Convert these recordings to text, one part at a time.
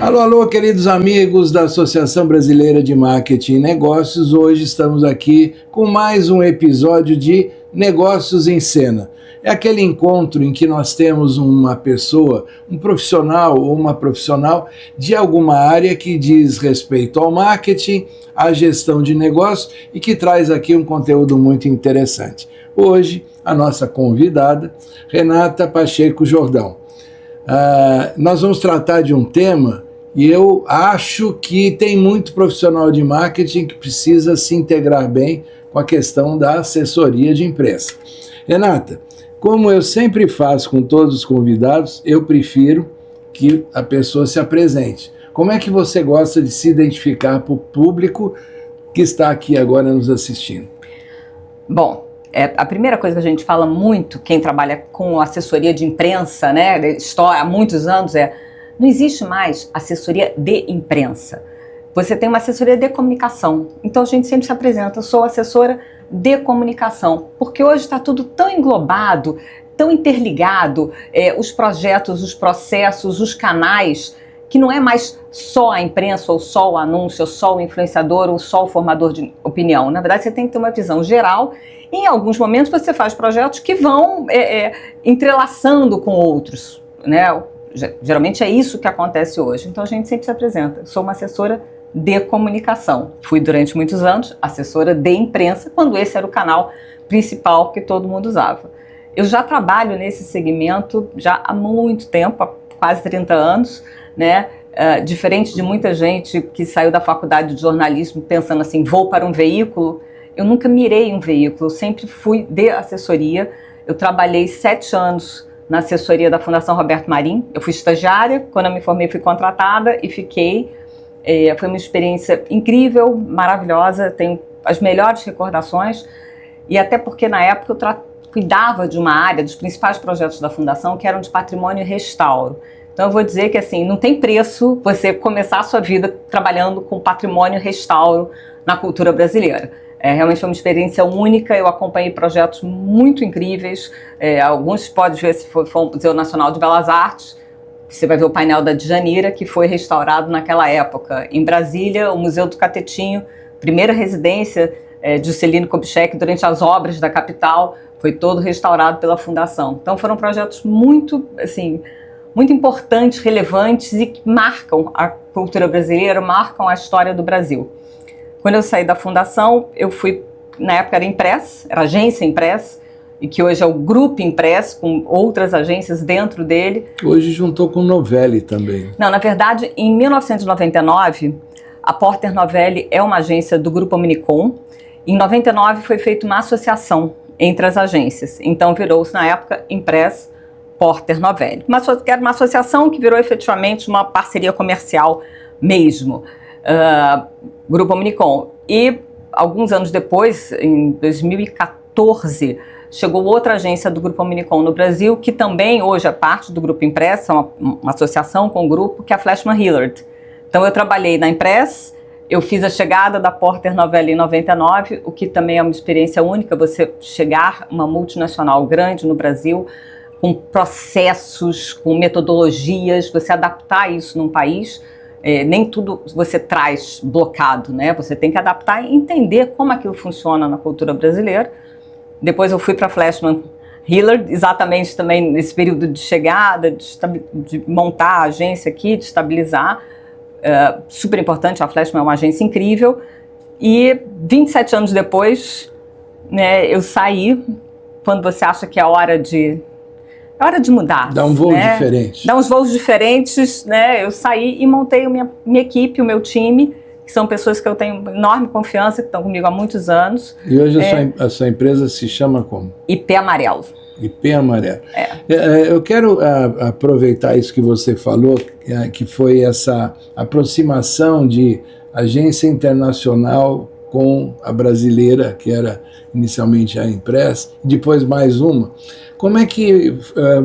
Alô, alô, queridos amigos da Associação Brasileira de Marketing e Negócios. Hoje estamos aqui com mais um episódio de Negócios em Cena. É aquele encontro em que nós temos uma pessoa, um profissional ou uma profissional de alguma área que diz respeito ao marketing, à gestão de negócios e que traz aqui um conteúdo muito interessante. Hoje, a nossa convidada, Renata Pacheco Jordão. Nós vamos tratar de um tema e eu acho que tem muito profissional de marketing que precisa se integrar bem com a questão da assessoria de imprensa. Renata, como eu sempre faço com todos os convidados, eu prefiro que a pessoa se apresente. Como é que você gosta de se identificar para o público que está aqui agora nos assistindo? Bom, a primeira coisa que a gente fala muito, quem trabalha com assessoria de imprensa, né, há muitos anos, não existe mais assessoria de imprensa. Você tem uma assessoria de comunicação. Então a gente sempre se apresenta, eu sou assessora de comunicação, porque hoje está tudo tão englobado, tão interligado, os projetos, os processos, os canais, que não é mais só a imprensa, ou só o anúncio, ou só o influenciador, ou só o formador de opinião. Na verdade, você tem que ter uma visão geral. Em alguns momentos você faz projetos que vão entrelaçando com outros, né? Geralmente é isso que acontece hoje. Então a gente sempre se apresenta. Sou uma assessora de comunicação. Fui durante muitos anos assessora de imprensa, quando esse era o canal principal que todo mundo usava. Eu já trabalho nesse segmento já há muito tempo, há quase 30 anos, né? Diferente de muita gente que saiu da faculdade de jornalismo pensando assim, vou para um veículo. Eu nunca mirei um veículo, eu sempre fui de assessoria. Eu trabalhei 7 anos na assessoria da Fundação Roberto Marinho. Eu fui estagiária, quando eu me formei fui contratada e fiquei. Foi uma experiência incrível, maravilhosa, tenho as melhores recordações, e até porque na época eu cuidava de uma área, dos principais projetos da Fundação, que eram de patrimônio e restauro. Então eu vou dizer que assim, não tem preço você começar a sua vida trabalhando com patrimônio e restauro na cultura brasileira. Realmente foi uma experiência única, eu acompanhei projetos muito incríveis, alguns pode ver se for o Museu Nacional de Belas Artes, você vai ver o painel da Djanira, que foi restaurado naquela época. Em Brasília, o Museu do Catetinho, primeira residência de Juscelino Kubitschek durante as obras da capital, foi todo restaurado pela Fundação. Então foram projetos muito, assim, muito importantes, relevantes e que marcam a cultura brasileira, marcam a história do Brasil. Quando eu saí da Fundação, eu fui, na época era Impress, era agência Impress, e que hoje é o Grupo Impress, com outras agências dentro dele. Hoje juntou com Novelli também. Não, na verdade, em 1999, a Porter Novelli é uma agência do Grupo Omnicom. Em 99 foi feita uma associação entre as agências, então virou-se na época Impress Porter Novelli. Era uma associação que virou efetivamente uma parceria comercial mesmo. Grupo Omnicom. E alguns anos depois, em 2014, chegou outra agência do Grupo Omnicom no Brasil, que também hoje é parte do Grupo Impress, é uma associação com o grupo, que é a Flashman Hillard. Então eu trabalhei na Impress, eu fiz a chegada da Porter Novelli em 99, o que também é uma experiência única, você chegar uma multinacional grande no Brasil, com processos, com metodologias, você adaptar isso num país. Nem tudo você traz blocado, né? Você tem que adaptar e entender como aquilo funciona na cultura brasileira. Depois eu fui para a Flashman Hillard, exatamente também nesse período de chegada, de montar a agência aqui, de estabilizar. Super importante, a Flashman é uma agência incrível. E 27 anos depois, né, eu saí, quando você acha que é hora de mudar. Dá um voo diferente. Dá uns voos diferentes, né? Eu saí e montei minha equipe, o meu time, que são pessoas que eu tenho enorme confiança, que estão comigo há muitos anos. E hoje a sua empresa se chama como? IP Amarelo. IP Amarelo. Eu quero aproveitar isso que você falou, que foi essa aproximação de agência internacional com a brasileira, que era inicialmente a Impress, depois mais uma. Como é que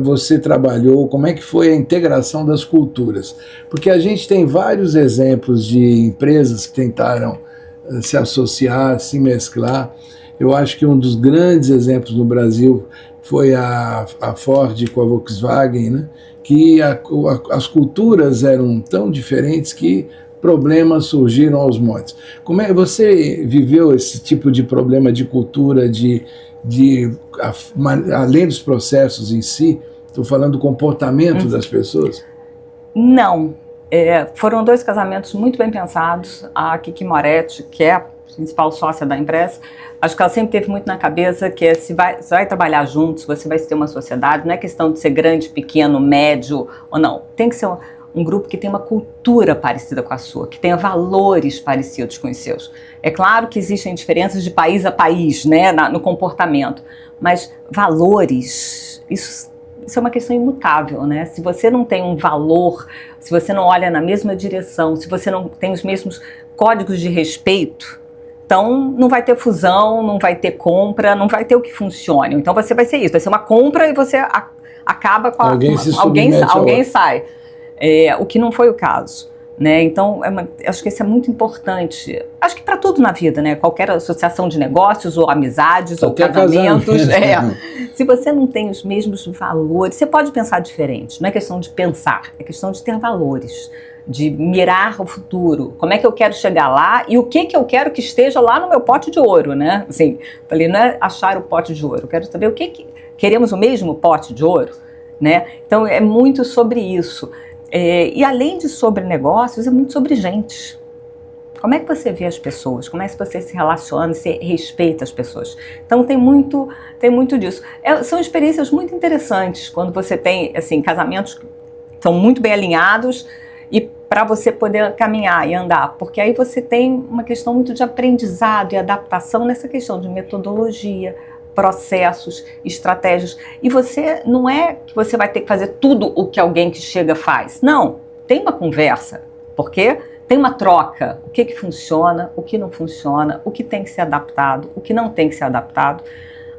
você trabalhou, como é que foi a integração das culturas? Porque a gente tem vários exemplos de empresas que tentaram se associar, se mesclar, Eu acho que um dos grandes exemplos no Brasil foi a Ford com a Volkswagen, né? Que as culturas eram tão diferentes que problemas surgiram aos montes. Como é que você viveu esse tipo de problema de cultura, além dos processos em si, estou falando do comportamento das pessoas? Não. Foram 2 casamentos muito bem pensados. A Kiki Moretti, que é a principal sócia da empresa, acho que ela sempre teve muito na cabeça que se vai trabalhar juntos, você vai ter uma sociedade, não é questão de ser grande, pequeno, médio ou não. Tem que ser um grupo que tenha uma cultura parecida com a sua, que tenha valores parecidos com os seus. É claro que existem diferenças de país a país, né, no comportamento, mas valores, isso é uma questão imutável, né? Se você não tem um valor, se você não olha na mesma direção, se você não tem os mesmos códigos de respeito, então não vai ter fusão, não vai ter compra, não vai ter o que funcione. Então vai ser isso, vai ser uma compra e você acaba com alguém sai. O que não foi o caso, né? Então acho que isso é muito importante. Acho que para tudo na vida, né? Qualquer associação de negócios ou amizades ou casamentos, se você não tem os mesmos valores, você pode pensar diferente. Não é questão de pensar, é questão de ter valores, de mirar o futuro. Como é que eu quero chegar lá e o que eu quero que esteja lá no meu pote de ouro, né? Assim, falei, não é achar o pote de ouro, eu quero saber o que queremos o mesmo pote de ouro, né? Então é muito sobre isso. E além de sobre negócios, é muito sobre gente. Como é que você vê as pessoas? Como é que você se relaciona, se respeita as pessoas? Então tem muito disso. São experiências muito interessantes quando você tem assim, casamentos que são muito bem alinhados e para você poder caminhar e andar, porque aí você tem uma questão muito de aprendizado e adaptação nessa questão de metodologia, processos, estratégias. E você não é que você vai ter que fazer tudo o que alguém que chega faz. Não, tem uma conversa, porque tem uma troca. O que funciona, o que não funciona, o que tem que ser adaptado, o que não tem que ser adaptado.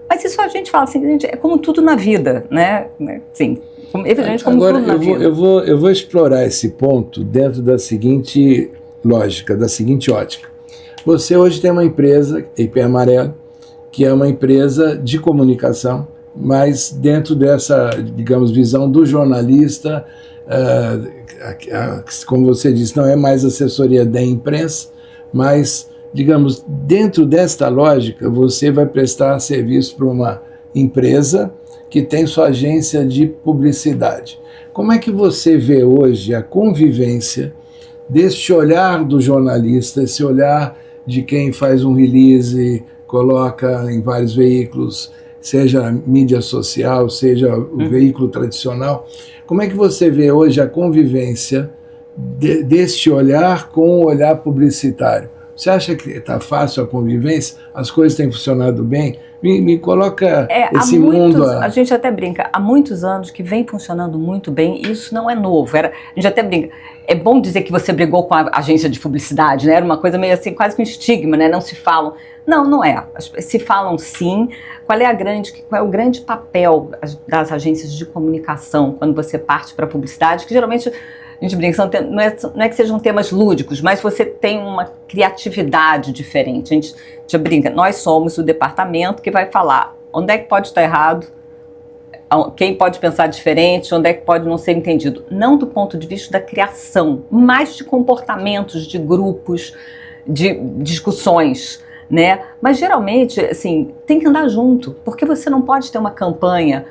Mas isso a gente fala assim, gente, é como tudo na vida, né? Sim, evidente como agora, tudo na vida. Eu vou explorar esse ponto dentro da seguinte lógica, da seguinte ótica. Você hoje tem uma empresa, IP Amarelo, que é uma empresa de comunicação, mas dentro dessa, digamos, visão do jornalista, como você disse, não é mais assessoria da imprensa, mas, digamos, dentro desta lógica, você vai prestar serviço para uma empresa que tem sua agência de publicidade. Como é que você vê hoje a convivência deste olhar do jornalista, esse olhar de quem faz um release, coloca em vários veículos, seja mídia social, seja o veículo tradicional. Como é que você vê hoje a convivência deste olhar com o olhar publicitário? Você acha que está fácil a convivência? As coisas têm funcionado bem? Me coloca esse mundo... A gente até brinca, há muitos anos que vem funcionando muito bem, e isso não é novo. A gente até brinca, é bom dizer que você brigou com a agência de publicidade, né? Era uma coisa meio assim, quase que um estigma, né? Não se falam. Não é. Se falam sim. Qual é o grande papel das agências de comunicação quando você parte para a publicidade? Que geralmente, a gente brinca, não é que sejam temas lúdicos, mas você tem uma criatividade diferente. A gente brinca, nós somos o departamento que vai falar onde é que pode estar errado, quem pode pensar diferente, onde é que pode não ser entendido. Não do ponto de vista da criação, mas de comportamentos, de grupos, de discussões, né? Mas geralmente, assim, tem que andar junto, porque você não pode ter uma campanha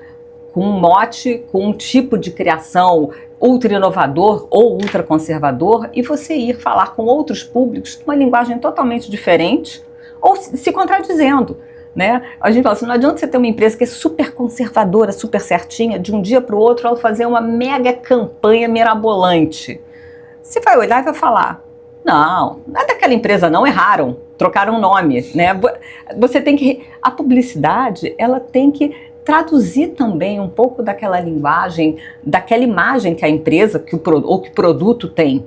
com um mote, com um tipo de criação ultra inovador ou ultra conservador e você ir falar com outros públicos com uma linguagem totalmente diferente ou se contradizendo, né? A gente fala assim, não adianta você ter uma empresa que é super conservadora, super certinha, de um dia para o outro ela fazer uma mega campanha mirabolante. Você vai olhar e vai falar, não é daquela empresa não, erraram, trocaram o nome, né? Você tem que... A publicidade, ela tem que traduzir também um pouco daquela linguagem, daquela imagem que a empresa ou que o produto tem,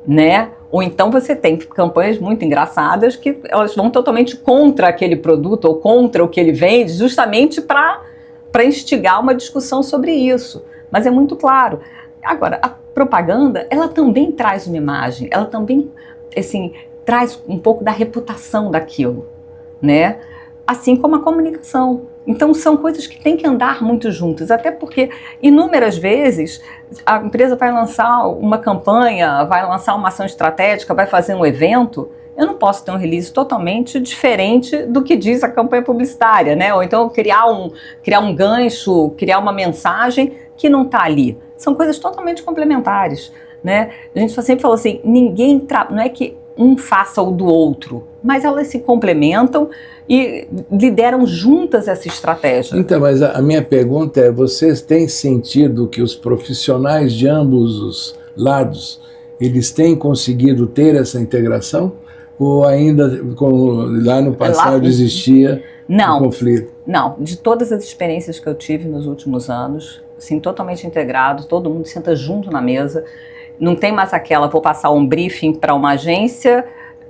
né? Ou então você tem campanhas muito engraçadas que elas vão totalmente contra aquele produto ou contra o que ele vende, justamente para instigar uma discussão sobre isso. Mas é muito claro. Agora, a propaganda, ela também traz uma imagem, ela também, assim, traz um pouco da reputação daquilo, né? assim como a comunicação. Então, são coisas que têm que andar muito juntas, até porque, inúmeras vezes, a empresa vai lançar uma campanha, vai lançar uma ação estratégica, vai fazer um evento, eu não posso ter um release totalmente diferente do que diz a campanha publicitária, né? Ou então criar um gancho, criar uma mensagem que não está ali. São coisas totalmente complementares, né? A gente sempre falou assim, não é que um faça o do outro, mas elas se complementam e lideram juntas essa estratégia. Então, mas a minha pergunta é, vocês têm sentido que os profissionais de ambos os lados, eles têm conseguido ter essa integração? Ou ainda, como lá no passado, existia um conflito? Não, de todas as experiências que eu tive nos últimos anos, assim, totalmente integrado, todo mundo senta junto na mesa, não tem mais aquela, vou passar um briefing para uma agência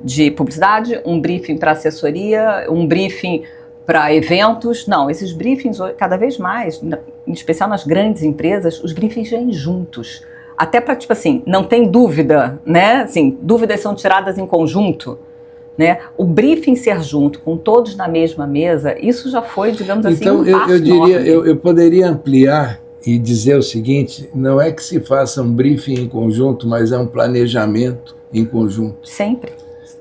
de publicidade, um briefing para assessoria, um briefing para eventos. Não, esses briefings, cada vez mais, em especial nas grandes empresas, os briefings vêm juntos. Até para, tipo assim, não tem dúvida, né? Assim, dúvidas são tiradas em conjunto, né? O briefing ser junto, com todos na mesma mesa, isso já foi, digamos assim, então, um passo eu diria, enorme. eu poderia ampliar e dizer o seguinte, não é que se faça um briefing em conjunto, mas é um planejamento em conjunto. Sempre.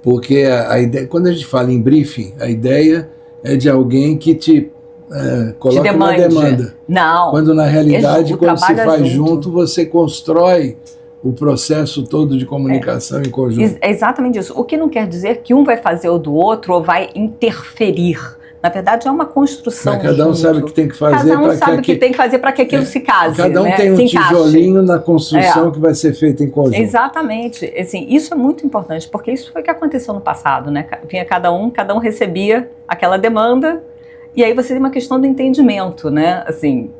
Porque a ideia, quando a gente fala em briefing, a ideia é de alguém que te coloca uma demanda. Não. Quando na realidade, quando se faz junto, você constrói o processo todo de comunicação em conjunto. É exatamente isso. O que não quer dizer que um vai fazer o do outro ou vai interferir. Na verdade, é uma construção. Mas cada um sabe o que tem que fazer. Cada um sabe o que tem que fazer para que aquilo se case. Cada um, né? Tem um tijolinho na construção que vai ser feito em conjunto. Exatamente. Assim, isso é muito importante, porque isso foi o que aconteceu no passado, né? Vinha cada um recebia aquela demanda, e aí você tem uma questão do entendimento, né? Assim,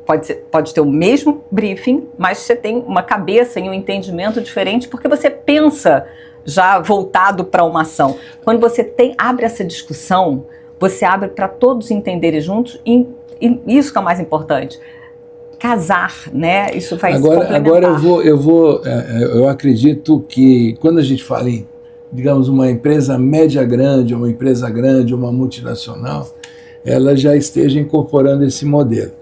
pode ter o mesmo briefing, mas você tem uma cabeça e um entendimento diferente, porque você pensa já voltado para uma ação. Quando você abre essa discussão, você abre para todos entenderem juntos, e isso que é o mais importante. Casar, né? Isso vai se complementar. Agora eu acredito que quando a gente fala em, digamos, uma empresa média grande, uma multinacional, ela já esteja incorporando esse modelo.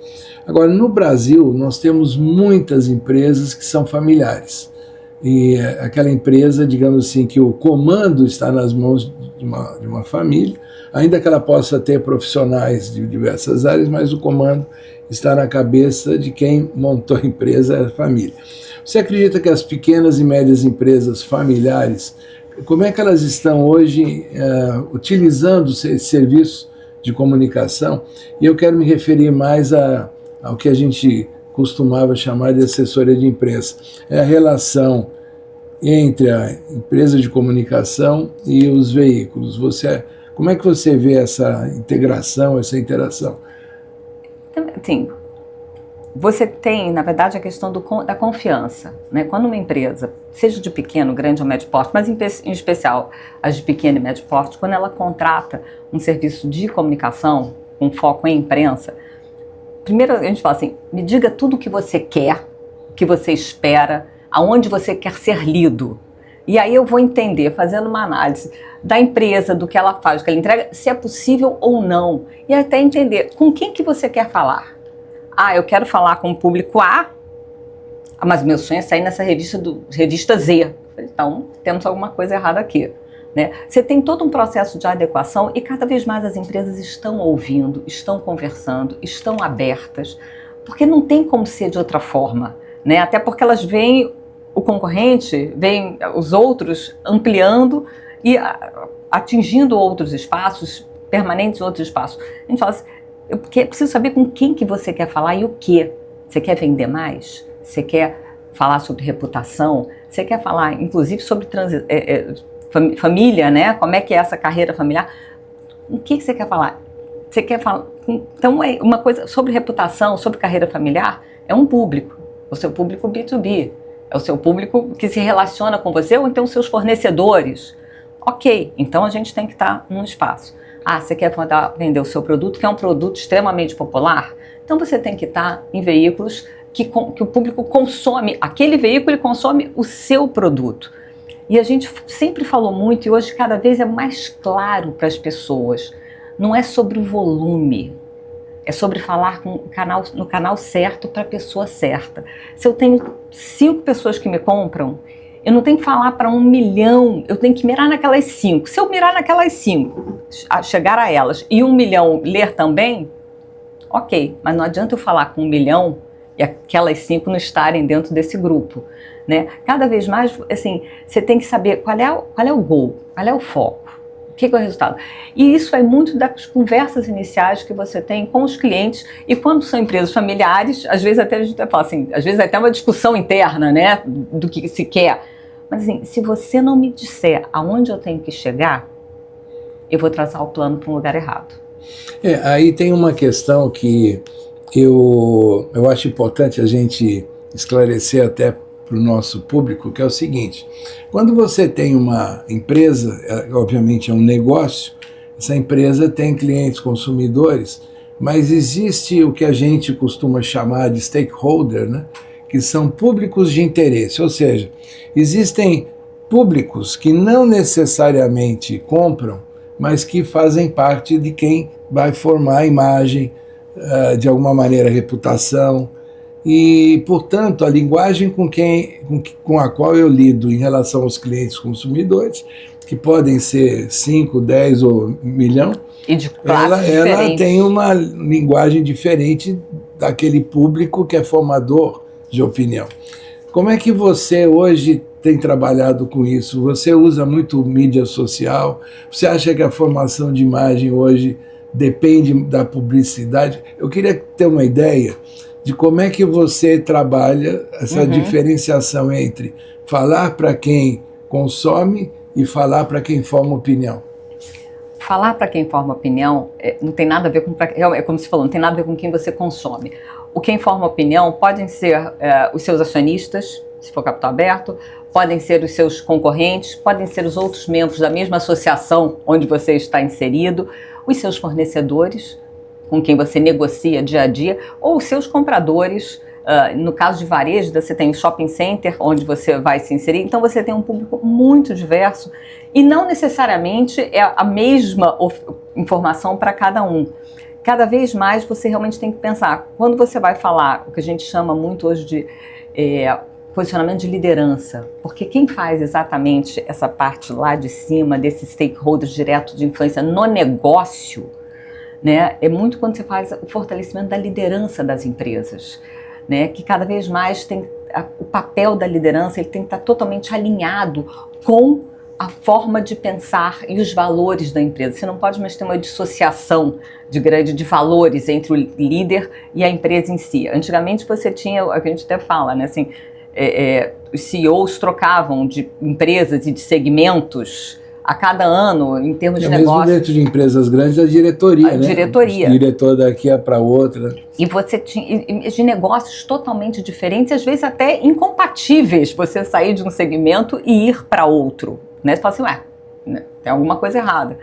Agora, no Brasil, nós temos muitas empresas que são familiares. E aquela empresa, digamos assim, que o comando está nas mãos de uma família, ainda que ela possa ter profissionais de diversas áreas, mas o comando está na cabeça de quem montou a empresa, é a família. Você acredita que as pequenas e médias empresas familiares, como é que elas estão hoje utilizando esse serviço de comunicação? E eu quero me referir mais ao que a gente costumava chamar de assessoria de imprensa. É a relação entre a empresa de comunicação e os veículos. Como é que você vê essa integração, essa interação? Sim, você tem, na verdade, a questão da confiança, né? Quando uma empresa, seja de pequeno, grande ou médio porte, mas em especial as de pequeno e médio porte, quando ela contrata um serviço de comunicação com foco em imprensa, primeiro a gente fala assim, me diga tudo o que você quer, o que você espera, aonde você quer ser lido. E aí eu vou entender, fazendo uma análise da empresa, do que ela faz, do que ela entrega, se é possível ou não. E até entender com quem que você quer falar. Ah, eu quero falar com o público A, mas o meu sonho é sair nessa revista Z. Então, temos alguma coisa errada aqui, né? Você tem todo um processo de adequação e cada vez mais as empresas estão ouvindo, estão conversando, estão abertas, porque não tem como ser de outra forma, né? Até porque elas veem o concorrente, veem os outros ampliando e atingindo outros espaços, permanentes outros espaços. A gente fala assim, eu preciso saber com quem que você quer falar e o quê. Você quer vender mais? Você quer falar sobre reputação? Você quer falar, inclusive, sobre família, né? Como é que é essa carreira familiar? O que você quer falar? Você quer falar... Então, é uma coisa sobre reputação, sobre carreira familiar, é um público. O seu público B2B. É o seu público que se relaciona com você, ou então os seus fornecedores. Ok, então a gente tem que estar num espaço. Ah, você quer vender o seu produto, que é um produto extremamente popular? Então você tem que estar em veículos que o público consome, aquele veículo ele consome o seu produto. E a gente sempre falou muito, e hoje cada vez é mais claro para as pessoas. não é sobre o volume, é sobre falar no canal certo para a pessoa certa. Se eu tenho 5 pessoas que me compram, eu não tenho que falar para 1 milhão, eu tenho que mirar naquelas 5. Se eu mirar naquelas 5, chegar a elas e 1 milhão ler também, ok, mas não adianta eu falar com 1 milhão e aquelas 5 não estarem dentro desse grupo, né? Cada vez mais, assim, você tem que saber qual é o goal, qual é o foco. O que é o resultado? E isso é muito das conversas iniciais que você tem com os clientes, e quando são empresas familiares, às vezes até a gente fala assim, às vezes até uma discussão interna, né, do que se quer. Mas assim, se você não me disser aonde eu tenho que chegar, eu vou traçar o plano para um lugar errado. Aí tem uma questão que eu acho importante a gente esclarecer até para o nosso público, que é o seguinte: quando você tem uma empresa, obviamente é um negócio, essa empresa tem clientes, consumidores, mas existe o que a gente costuma chamar de stakeholder, né? Que são públicos de interesse, ou seja, existem públicos que não necessariamente compram, mas que fazem parte de quem vai formar a imagem, de alguma maneira a reputação, e, portanto, a linguagem com a qual eu lido em relação aos clientes consumidores, que podem ser 5, 10 ou 1 milhão, e de classes ela tem uma linguagem diferente daquele público que é formador de opinião. Como é que você hoje tem trabalhado com isso? Você usa muito mídia social? Você acha que a formação de imagem hoje depende da publicidade? Eu queria ter uma ideia de como é que você trabalha essa diferenciação entre falar para quem consome e falar para quem forma opinião. Falar para quem forma opinião não tem nada a ver com, é como você falou, não tem nada a ver com quem você consome. O quem forma opinião podem ser os seus acionistas, se for capital aberto, podem ser os seus concorrentes, podem ser os outros membros da mesma associação onde você está inserido, os seus fornecedores, com quem você negocia dia a dia, ou os seus compradores. No caso de varejo, você tem o shopping center, onde você vai se inserir, então você tem um público muito diverso, e não necessariamente é a mesma informação para cada um. Cada vez mais você realmente tem que pensar, quando você vai falar, o que a gente chama muito hoje de posicionamento de liderança, porque quem faz exatamente essa parte lá de cima, desses stakeholders direto de influência no negócio, né, é muito quando você faz o fortalecimento da liderança das empresas, né, que cada vez mais tem o papel da liderança, ele tem que estar totalmente alinhado com a forma de pensar e os valores da empresa. Você não pode mais ter uma dissociação de valores entre o líder e a empresa em si. Antigamente você tinha, a gente até fala, né, assim, os CEOs trocavam de empresas e de segmentos a cada ano, em termos de negócio. Mesmo dentro de empresas grandes, a diretoria, né? Diretoria. O diretor daqui para outra. E você tinha de negócios totalmente diferentes, às vezes até incompatíveis, você sair de um segmento e ir para outro. Né? Você fala assim, né? Tem alguma coisa errada.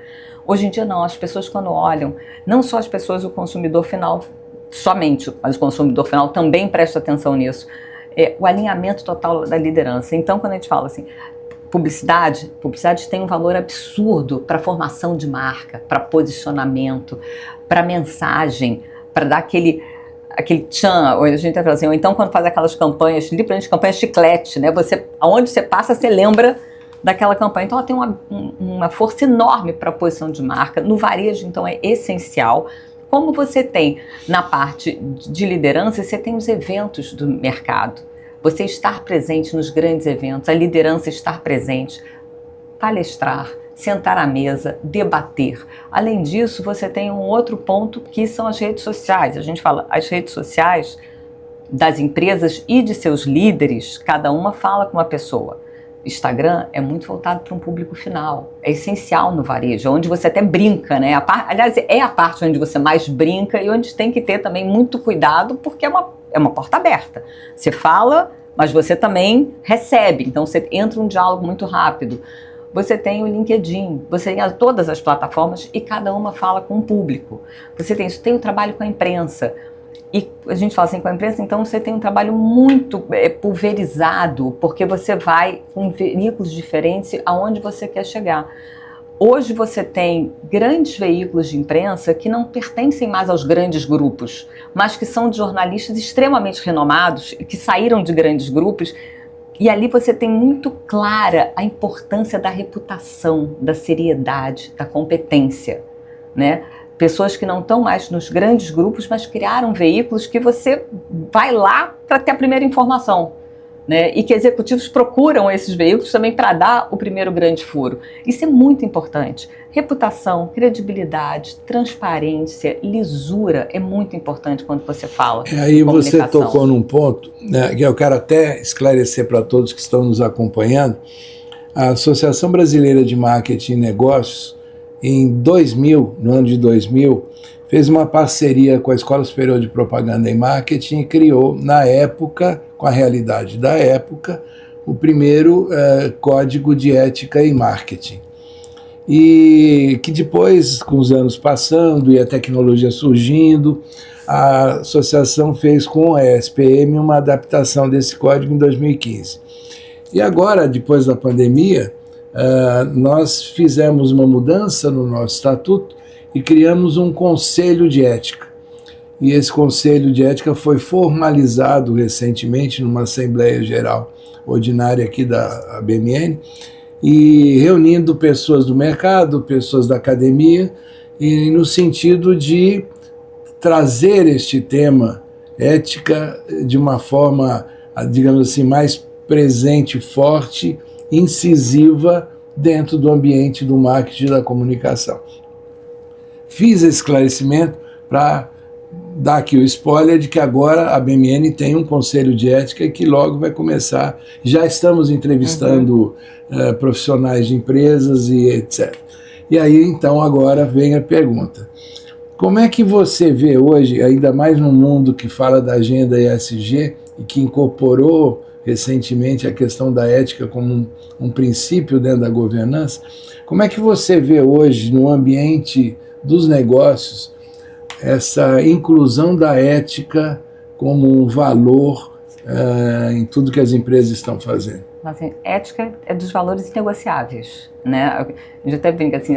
Hoje em dia não, as pessoas quando olham, não só as pessoas, o consumidor final somente, mas o consumidor final também presta atenção nisso. O alinhamento total da liderança. Então, quando a gente fala assim, publicidade tem um valor absurdo para formação de marca, para posicionamento, para mensagem, para dar aquele tchan, a gente fala assim, ou então quando faz aquelas campanhas, literalmente campanhas chiclete, né? Aonde você passa, você lembra daquela campanha. Então ela tem uma força enorme para a posição de marca. No varejo, então, é essencial. Como você tem na parte de liderança, você tem os eventos do mercado. Você estar presente nos grandes eventos, a liderança estar presente, palestrar, sentar à mesa, debater. Além disso, você tem um outro ponto que são as redes sociais. A gente fala, as redes sociais das empresas e de seus líderes, cada uma fala com uma pessoa. Instagram é muito voltado para um público final, é essencial no varejo, onde você até brinca, né? Aliás, é a parte onde você mais brinca e onde tem que ter também muito cuidado, porque é uma porta aberta. Você fala, mas você também recebe, então você entra um diálogo muito rápido. Você tem o LinkedIn, você tem todas as plataformas e cada uma fala com o público. Você tem o trabalho com a imprensa. E a gente fala assim, com a imprensa, então você tem um trabalho muito pulverizado, porque você vai com veículos diferentes aonde você quer chegar. Hoje você tem grandes veículos de imprensa que não pertencem mais aos grandes grupos, mas que são de jornalistas extremamente renomados e que saíram de grandes grupos, e ali você tem muito clara a importância da reputação, da seriedade, da competência, né? Pessoas que não estão mais nos grandes grupos, mas criaram veículos que você vai lá para ter a primeira informação, né? E que executivos procuram esses veículos também para dar o primeiro grande furo. Isso é muito importante. Reputação, credibilidade, transparência, lisura é muito importante quando você fala. Aí você tocou num ponto, né, que eu quero até esclarecer para todos que estão nos acompanhando. A Associação Brasileira de Marketing e Negócios, em 2000, no ano de 2000, fez uma parceria com a Escola Superior de Propaganda e Marketing e criou, na época, com a realidade da época, o primeiro Código de Ética e Marketing. E que depois, com os anos passando e a tecnologia surgindo, a associação fez com a SPM uma adaptação desse código em 2015. E agora, depois da pandemia, nós fizemos uma mudança no nosso estatuto e criamos um conselho de ética. E esse conselho de ética foi formalizado recentemente numa Assembleia Geral Ordinária aqui da ABMN, e reunindo pessoas do mercado, pessoas da academia, e no sentido de trazer este tema ética de uma forma, digamos assim, mais presente, forte, incisiva dentro do ambiente do marketing e da comunicação. Fiz esse esclarecimento para dar aqui o spoiler de que agora a BMN tem um conselho de ética que logo vai começar. Já estamos entrevistando profissionais de empresas e etc. E aí, então, agora vem a pergunta. Como é que você vê hoje, ainda mais no mundo que fala da agenda ESG e que incorporou recentemente a questão da ética como um princípio dentro da governança, como é que você vê hoje no ambiente dos negócios essa inclusão da ética como um valor em tudo que as empresas estão fazendo? Assim, ética é dos valores inegociáveis, né? A gente até brinca assim,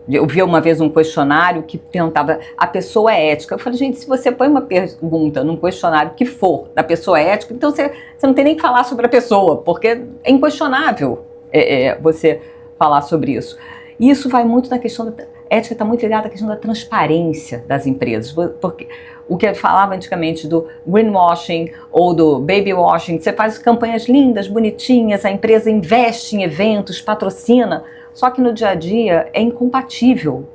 eu vi uma vez um questionário que perguntava, a pessoa é ética? Eu falei, gente, se você põe uma pergunta num questionário que for da pessoa ética, então você não tem nem que falar sobre a pessoa, porque é inquestionável você falar sobre isso. E isso vai muito na questão da ética, está muito ligada à questão da transparência das empresas, porque o que eu falava antigamente do greenwashing ou do babywashing, você faz campanhas lindas, bonitinhas, a empresa investe em eventos, patrocina, só que no dia a dia é incompatível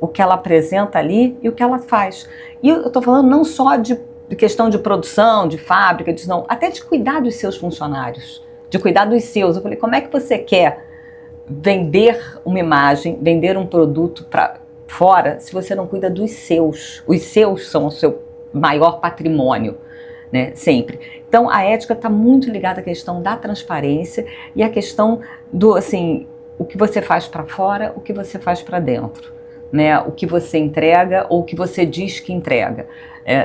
o que ela apresenta ali e o que ela faz. E eu estou falando não só de questão de produção, de fábrica, não, até de cuidar dos seus funcionários, de cuidar dos seus. Eu falei, como é que você quer vender uma imagem, vender um produto para fora, se você não cuida dos seus? Os seus são o seu maior patrimônio, né? Sempre. Então, a ética está muito ligada à questão da transparência e à questão do, assim, o que você faz para fora, o que você faz para dentro, né? O que você entrega ou o que você diz que entrega.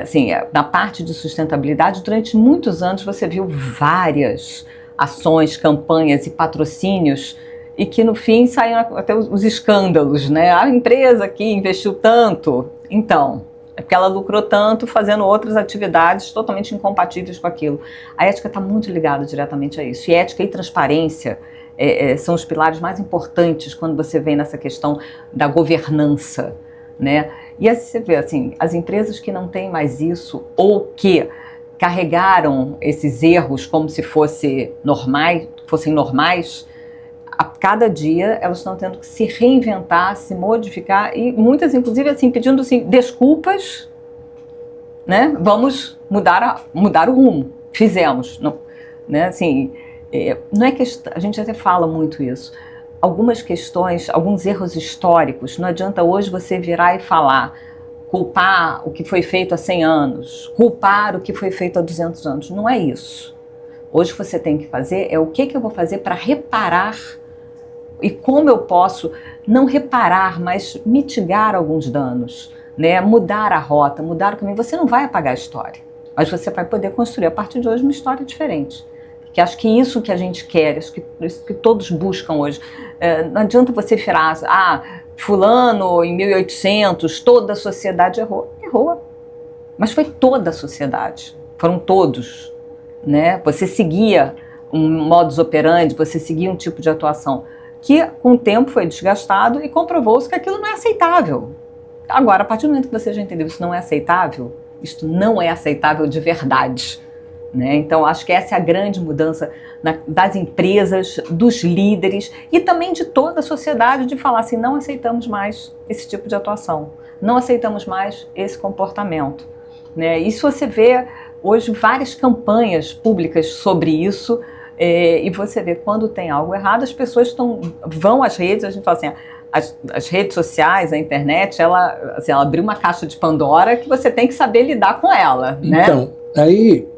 Assim, na parte de sustentabilidade, durante muitos anos você viu várias ações, campanhas e patrocínios e que no fim saíram até os escândalos, né? A empresa aqui investiu tanto, então, é porque ela lucrou tanto fazendo outras atividades totalmente incompatíveis com aquilo. A ética está muito ligada diretamente a isso. E ética e transparência são os pilares mais importantes quando você vem nessa questão da governança, né? E aí você vê, assim, as empresas que não têm mais isso ou que carregaram esses erros como se fossem normais, a cada dia elas estão tendo que se reinventar, se modificar e muitas, inclusive, assim, pedindo assim, desculpas, né? Vamos mudar o rumo. Fizemos, não, né? Assim, não é que a gente até fala muito isso. Algumas questões, alguns erros históricos, não adianta hoje você virar e falar, culpar o que foi feito há 100 anos, culpar o que foi feito há 200 anos. Não é isso. Hoje o que você tem que fazer é o que eu vou fazer para reparar e como eu posso não reparar, mas mitigar alguns danos, né? Mudar a rota, mudar o caminho. Você não vai apagar a história, mas você vai poder construir a partir de hoje uma história diferente. que acho que isso que a gente quer, acho que isso que todos buscam hoje. Não adianta você virar, fulano em 1800, toda a sociedade errou, mas foi toda a sociedade, foram todos, né? Você seguia um modus operandi, você seguia um tipo de atuação que com o tempo foi desgastado e comprovou-se que aquilo não é aceitável. Agora, a partir do momento que você já entendeu que isso não é aceitável, isto não é aceitável de verdade, né? Então, acho que essa é a grande mudança das empresas, dos líderes e também de toda a sociedade, de falar assim, não aceitamos mais esse tipo de atuação, não aceitamos mais esse comportamento, né? Isso você vê hoje várias campanhas públicas sobre isso, e você vê quando tem algo errado, as pessoas vão às redes, a gente fala assim, as redes sociais, a internet, ela abriu uma caixa de Pandora que você tem que saber lidar com ela, né? Então, aí,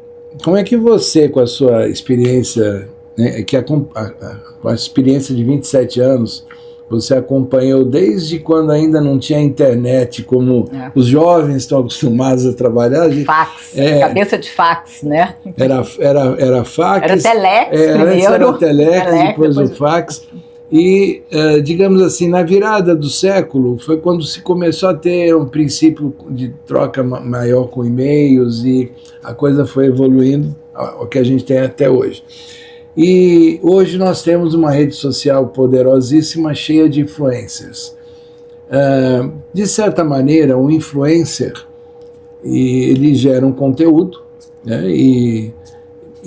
como é que você, com a sua experiência, né, com a experiência de 27 anos, você acompanhou desde quando ainda não tinha internet, como os jovens estão acostumados a trabalhar? Fax, cabeça de fax, né? Era fax. Era telex primeiro. Era telex, depois o fax. E, digamos assim, na virada do século, foi quando se começou a ter um princípio de troca maior com e-mails e a coisa foi evoluindo ao que a gente tem até hoje. E hoje nós temos uma rede social poderosíssima, cheia de influencers. De certa maneira, um influencer, ele gera um conteúdo, né, e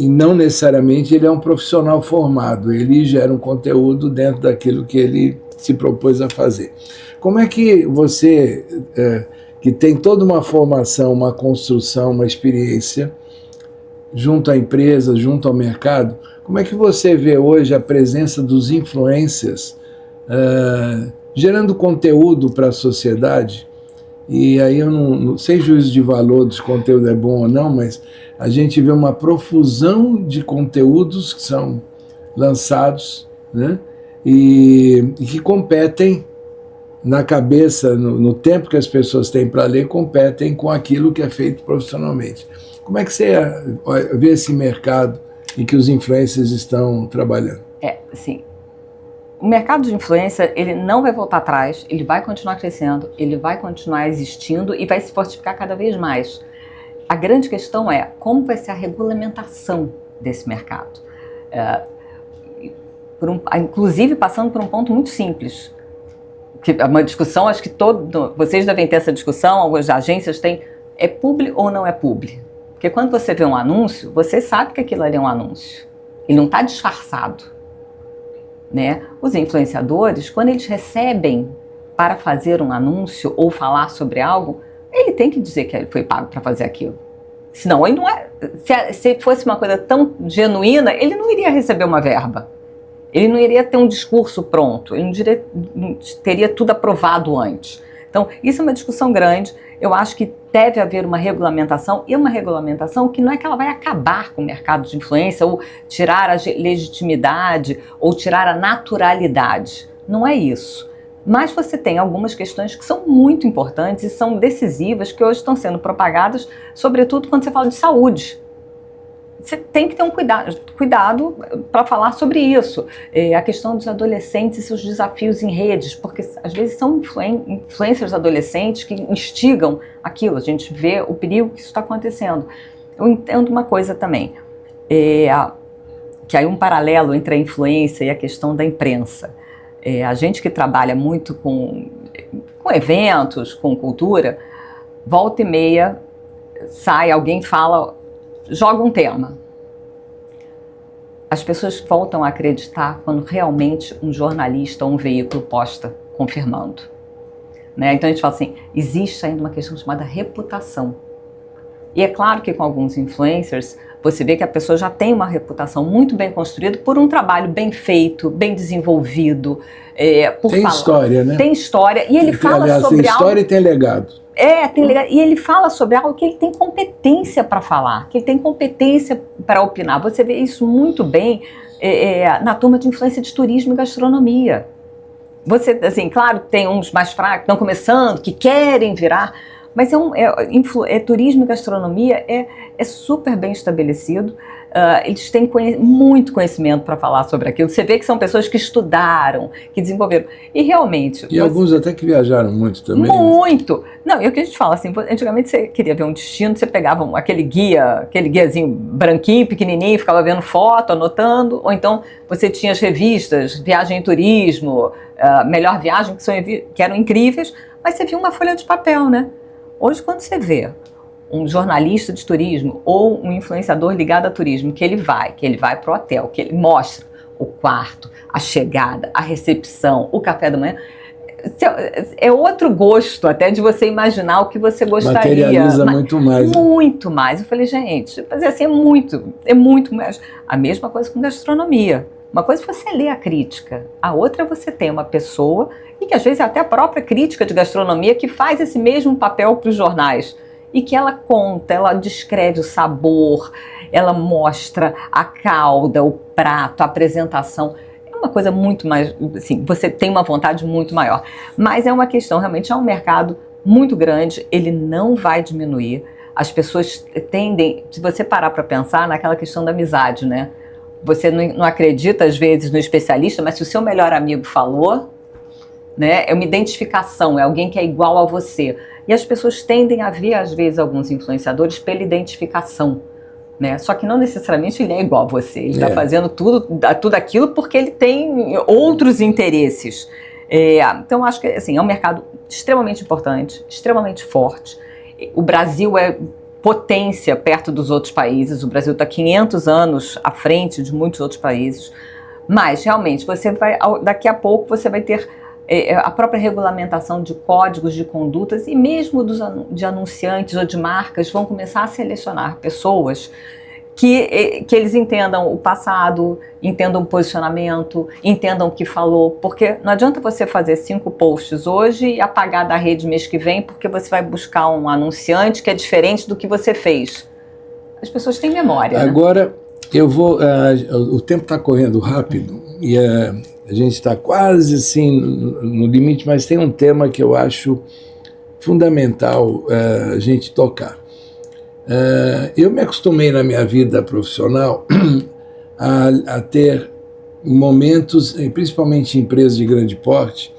não necessariamente ele é um profissional formado, ele gera um conteúdo dentro daquilo que ele se propôs a fazer. Como é que você, que tem toda uma formação, uma construção, uma experiência, junto à empresa, junto ao mercado, como é que você vê hoje a presença dos influencers gerando conteúdo para a sociedade? E aí eu não sei juízo de valor se o conteúdo é bom ou não, mas a gente vê uma profusão de conteúdos que são lançados, né, e que competem na cabeça, no tempo que as pessoas têm para ler, competem com aquilo que é feito profissionalmente. Como é que você vê esse mercado em que os influencers estão trabalhando? Sim. O mercado de influência, ele não vai voltar atrás, ele vai continuar crescendo, ele vai continuar existindo e vai se fortificar cada vez mais. A grande questão é como vai ser a regulamentação desse mercado. Inclusive passando por um ponto muito simples, que é uma discussão, acho que vocês devem ter essa discussão, algumas agências têm, é publi ou não é publi? Porque quando você vê um anúncio, você sabe que aquilo ali é um anúncio. Ele não está disfarçado, né? Os influenciadores, quando eles recebem para fazer um anúncio ou falar sobre algo, ele tem que dizer que ele foi pago para fazer aquilo. Senão, ele não é. Se fosse uma coisa tão genuína, ele não iria receber uma verba. Ele não iria ter um discurso pronto. Ele não teria tudo aprovado antes. Então, isso é uma discussão grande. Eu acho que deve haver uma regulamentação, e uma regulamentação que não é que ela vai acabar com o mercado de influência, ou tirar a legitimidade, ou tirar a naturalidade. Não é isso. Mas você tem algumas questões que são muito importantes e são decisivas, que hoje estão sendo propagadas, sobretudo quando você fala de saúde. Você tem que ter um cuidado para falar sobre isso. A questão dos adolescentes e seus desafios em redes, porque às vezes são influencers adolescentes que instigam aquilo. A gente vê o perigo que isso está acontecendo. Eu entendo uma coisa também, que aí um paralelo entre a influência e a questão da imprensa. A gente que trabalha muito com eventos, com cultura, volta e meia, alguém fala, joga um tema. As pessoas voltam a acreditar quando realmente um jornalista ou um veículo posta confirmando, né? Então a gente fala assim, existe ainda uma questão chamada reputação. E é claro que com alguns influencers, você vê que a pessoa já tem uma reputação muito bem construída por um trabalho bem feito, bem desenvolvido. Tem história, né? Tem história. E ele fala sobre algo... Tem história e tem legado. Tem legado. E ele fala sobre algo que ele tem competência para falar, que ele tem competência para opinar. Você vê isso muito bem na turma de influência de turismo e gastronomia. Você, assim, claro, tem uns mais fracos, que estão começando, que querem virar... Mas turismo e gastronomia é super bem estabelecido. eles têm muito conhecimento para falar sobre aquilo. Você vê que são pessoas que estudaram, que desenvolveram. E realmente... E alguns até que viajaram muito também. Muito! Não, e o que a gente fala assim, antigamente você queria ver um destino, você pegava aquele guiazinho branquinho, pequenininho, ficava vendo foto, anotando, ou então você tinha as revistas, Viagem e Turismo, Melhor Viagem, que eram incríveis, mas você via uma folha de papel, né? Hoje, quando você vê um jornalista de turismo ou um influenciador ligado a turismo, que ele vai para o hotel, que ele mostra o quarto, a chegada, a recepção, o café da manhã, é outro gosto até de você imaginar o que você gostaria. Materializa muito mais. Muito mais. Eu falei, gente, mas assim, é muito mais. A mesma coisa com gastronomia. Uma coisa é você ler a crítica, a outra é você ter uma pessoa, e que às vezes é até a própria crítica de gastronomia, que faz esse mesmo papel para os jornais. E que ela conta, ela descreve o sabor, ela mostra a calda, o prato, a apresentação. É uma coisa muito mais, assim, você tem uma vontade muito maior. Mas é uma questão, realmente, é um mercado muito grande, ele não vai diminuir. As pessoas tendem, se você parar para pensar naquela questão da amizade, né? Você não acredita, às vezes, no especialista, mas se o seu melhor amigo falou, né, é uma identificação, é alguém que é igual a você. E as pessoas tendem a ver, às vezes, alguns influenciadores pela identificação, né? Só que não necessariamente ele é igual a você. Ele está fazendo tudo aquilo porque ele tem outros interesses. Então, acho que assim, é um mercado extremamente importante, extremamente forte. O Brasil é potência perto dos outros países. O Brasil está 500 anos à frente de muitos outros países. Mas, realmente, daqui a pouco você vai ter a própria regulamentação de códigos de condutas e mesmo de anunciantes ou de marcas vão começar a selecionar pessoas que eles entendam o passado, entendam o posicionamento, entendam o que falou, porque não adianta você fazer 5 posts hoje e apagar da rede mês que vem porque você vai buscar um anunciante que é diferente do que você fez. As pessoas têm memória. Agora, o tempo está correndo rápido e a gente está quase assim no limite, mas tem um tema que eu acho fundamental a gente tocar. Eu me acostumei na minha vida profissional a ter momentos, principalmente em empresas de grande porte,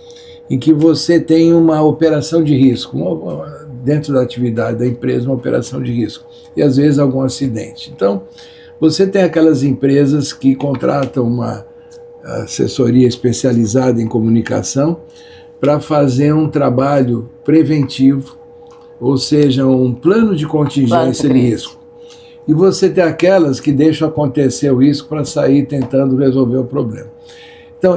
em que você tem uma operação de risco, dentro da atividade da empresa, uma operação de risco, e às vezes algum acidente. Então, você tem aquelas empresas que contratam uma assessoria especializada em comunicação para fazer um trabalho preventivo, ou seja, um plano de contingência de risco. E você tem aquelas que deixam acontecer o risco para sair tentando resolver o problema. Então,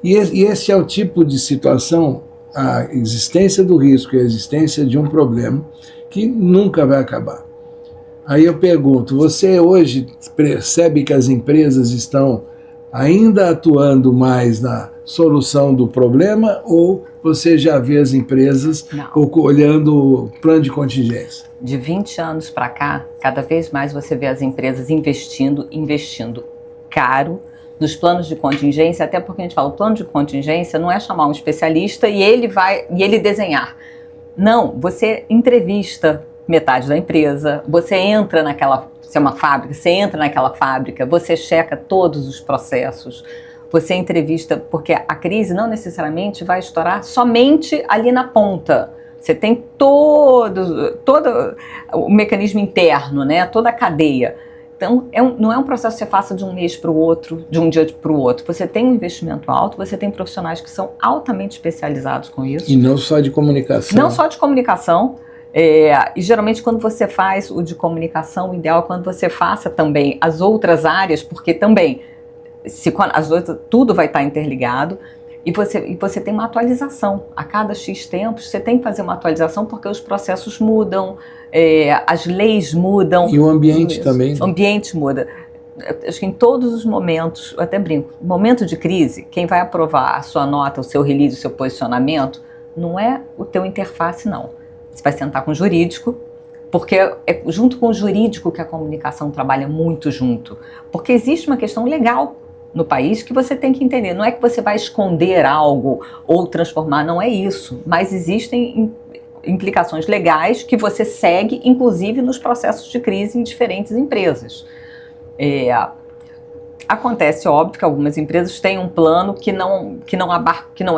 esse é o tipo de situação, a existência do risco e a existência de um problema que nunca vai acabar. Aí eu pergunto, você hoje percebe que as empresas estão ainda atuando mais na solução do problema ou você já vê as empresas olhando o plano de contingência? De 20 anos para cá, cada vez mais você vê as empresas investindo caro nos planos de contingência, até porque a gente fala, o plano de contingência não é chamar um especialista e ele desenhar. Não, você entrevista metade da empresa, você entra se é uma fábrica, você entra naquela fábrica, você checa todos os processos, você entrevista, porque a crise não necessariamente vai estourar somente ali na ponta. Você tem todo o mecanismo interno, né? Toda a cadeia. Então, não é um processo que você faça de um mês para o outro, de um dia para o outro. Você tem um investimento alto, você tem profissionais que são altamente especializados com isso. E não só de comunicação. Não só de comunicação. E geralmente quando você faz o de comunicação, o ideal é quando você faça também as outras áreas, porque também tudo vai estar interligado e você tem uma atualização. A cada X tempos você tem que fazer uma atualização porque os processos mudam, as leis mudam. E o ambiente também. O ambiente muda. Acho que em todos os momentos, eu até brinco, momento de crise, quem vai aprovar a sua nota, o seu release, o seu posicionamento, não é o teu interface, não. Você vai sentar com o jurídico, porque é junto com o jurídico que a comunicação trabalha muito junto. Porque existe uma questão legal no país que você tem que entender. Não é que você vai esconder algo ou transformar, não é isso. Mas existem implicações legais que você segue, inclusive nos processos de crise em diferentes empresas. Acontece, óbvio, que algumas empresas têm um plano que não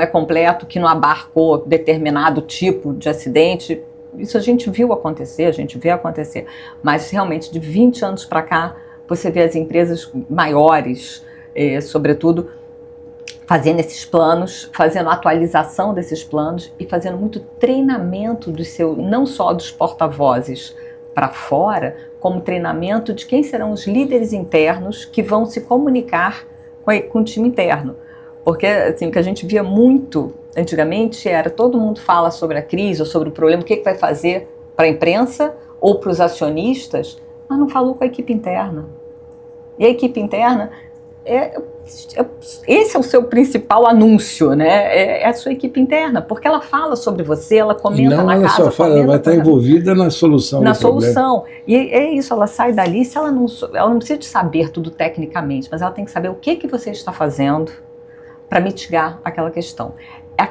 é completo, que não abarcou determinado tipo de acidente. Isso a gente viu acontecer, a gente vê acontecer. Mas realmente, de 20 anos para cá, você vê as empresas maiores, sobretudo, fazendo esses planos, fazendo atualização desses planos e fazendo muito treinamento não só dos porta-vozes para fora, como treinamento de quem serão os líderes internos que vão se comunicar com o time interno. Porque assim, o que a gente via muito antigamente era todo mundo fala sobre a crise ou sobre o problema, o que vai fazer para a imprensa ou para os acionistas, mas não falou com a equipe interna. E a equipe interna, esse é o seu principal anúncio, né? É a sua equipe interna, porque ela fala sobre você, ela comenta na casa. Ela só fala, ela vai estar envolvida na solução do problema. Na solução. E é isso, ela sai dali, ela não precisa de saber tudo tecnicamente, mas ela tem que saber o que você está fazendo para mitigar aquela questão.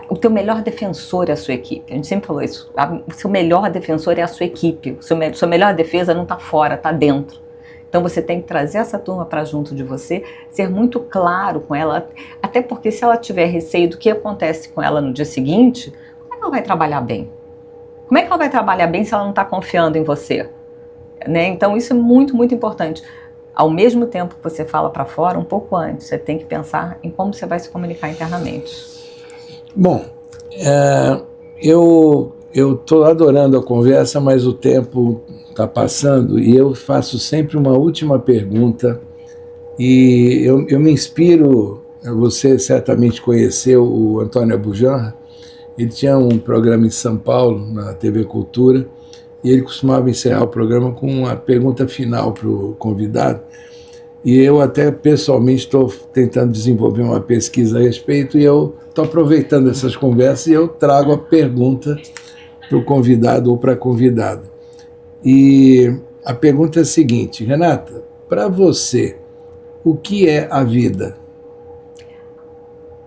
O teu melhor defensor é a sua equipe. A gente sempre falou isso. O seu melhor defensor é a sua equipe. Sua melhor defesa não está fora, está dentro. Então você tem que trazer essa turma para junto de você, ser muito claro com ela, até porque se ela tiver receio do que acontece com ela no dia seguinte, como é que ela vai trabalhar bem? Como é que ela vai trabalhar bem se ela não está confiando em você? Né? Então isso é muito, muito importante. Ao mesmo tempo que você fala para fora, um pouco antes, você tem que pensar em como você vai se comunicar internamente. Bom, eu estou adorando a conversa, mas o tempo está passando e eu faço sempre uma última pergunta e eu me inspiro, você certamente conheceu o Antônio Abujamra, ele tinha um programa em São Paulo, na TV Cultura, e ele costumava encerrar o programa com uma pergunta final para o convidado, e eu até pessoalmente estou tentando desenvolver uma pesquisa a respeito e eu estou aproveitando essas conversas e eu trago a pergunta para o convidado ou para a convidada. E a pergunta é a seguinte, Renata, para você, o que é a vida?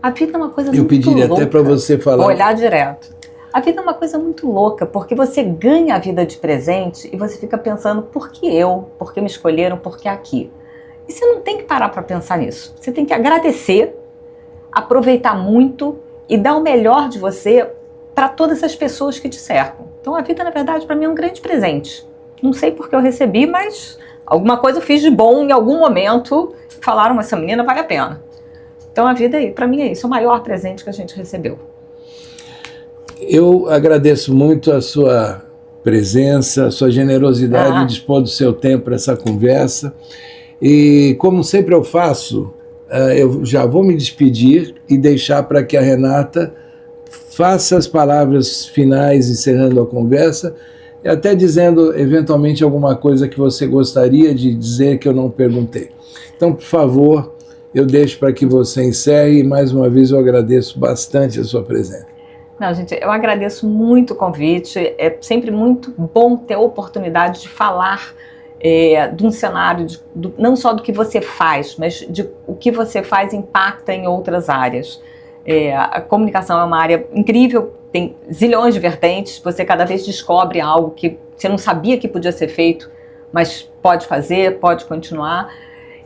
A vida é uma coisa muito louca. Eu pediria até para você falar. Vou olhar direto. A vida é uma coisa muito louca, porque você ganha a vida de presente e você fica pensando, por que eu? Por que me escolheram? Por que aqui? E você não tem que parar para pensar nisso. Você tem que agradecer, aproveitar muito e dar o melhor de você para todas as pessoas que te cercam. Então a vida, na verdade, para mim é um grande presente. Não sei porque eu recebi, mas alguma coisa eu fiz de bom em algum momento. Falaram, essa menina vale a pena. Então a vida, para mim, é isso. É o maior presente que a gente recebeu. Eu agradeço muito a sua presença, a sua generosidade em dispor do seu tempo para essa conversa. E como sempre eu faço, eu já vou me despedir e deixar para que a Renata faça as palavras finais encerrando a conversa e até dizendo eventualmente alguma coisa que você gostaria de dizer que eu não perguntei. Então, por favor, eu deixo para que você encerre e mais uma vez eu agradeço bastante a sua presença. Não, gente, eu agradeço muito o convite, é sempre muito bom ter a oportunidade de falar de um cenário, não só do que você faz, mas de o que você faz impacta em outras áreas. A comunicação é uma área incrível, tem zilhões de vertentes, você cada vez descobre algo que você não sabia que podia ser feito, mas pode fazer, pode continuar.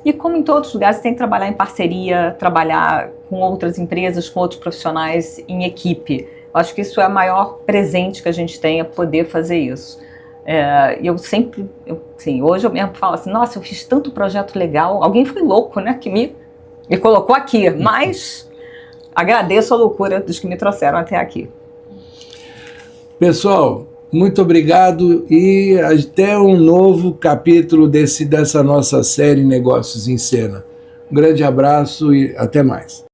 E como em todos os lugares, você tem que trabalhar em parceria, trabalhar com outras empresas, com outros profissionais, em equipe. Eu acho que isso é o maior presente que a gente tem, é poder fazer isso. E eu sempre, hoje eu mesmo falo assim, nossa, eu fiz tanto projeto legal, alguém foi louco, né, que me colocou aqui, mas agradeço a loucura dos que me trouxeram até aqui. Pessoal, muito obrigado e até um novo capítulo dessa nossa série Negócios em Cena. Um grande abraço e até mais.